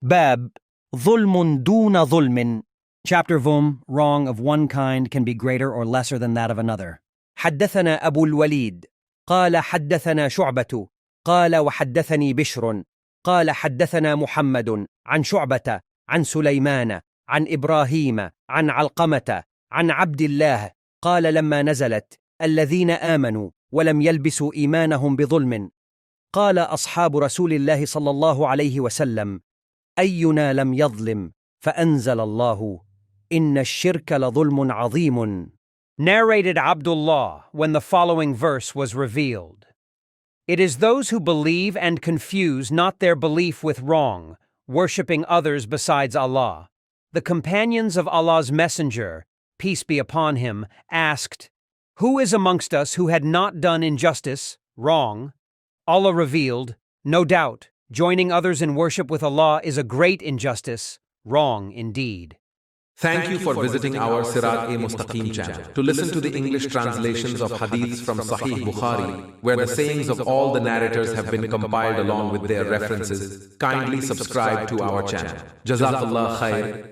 باب ظلم دون ظلم. Chapter wrong of one kind can be greater or lesser than that of another. حدثنا أبو الوليد قال حدثنا شعبة قال وحدثني بشر قال حدثنا محمد عن شعبة عن سليمان عن إبراهيم عن علقمة عن عبد الله قال لما نزلت الذين آمنوا ولم يلبسوا إيمانهم بظلم قال أصحاب رسول الله صلى الله عليه وسلم أينا لم يظلم فأنزل الله إن الشرك لظلم عظيم. Narrated Abdullah when the following verse was revealed. It is those who believe and confuse not their belief with wrong, worshipping others besides Allah. The companions of Allah's Messenger, peace be upon him, asked, "Who is amongst us who had not done injustice, wrong?" Allah revealed, "No doubt, joining others in worship with Allah is a great injustice, wrong indeed." Thank you for visiting our Sirat Mustaqeem channel. To listen to the English translations of hadiths from Sahih Bukhari, where the sayings of all the narrators have been compiled along with their references, kindly subscribe to our channel. Jazakallah khair.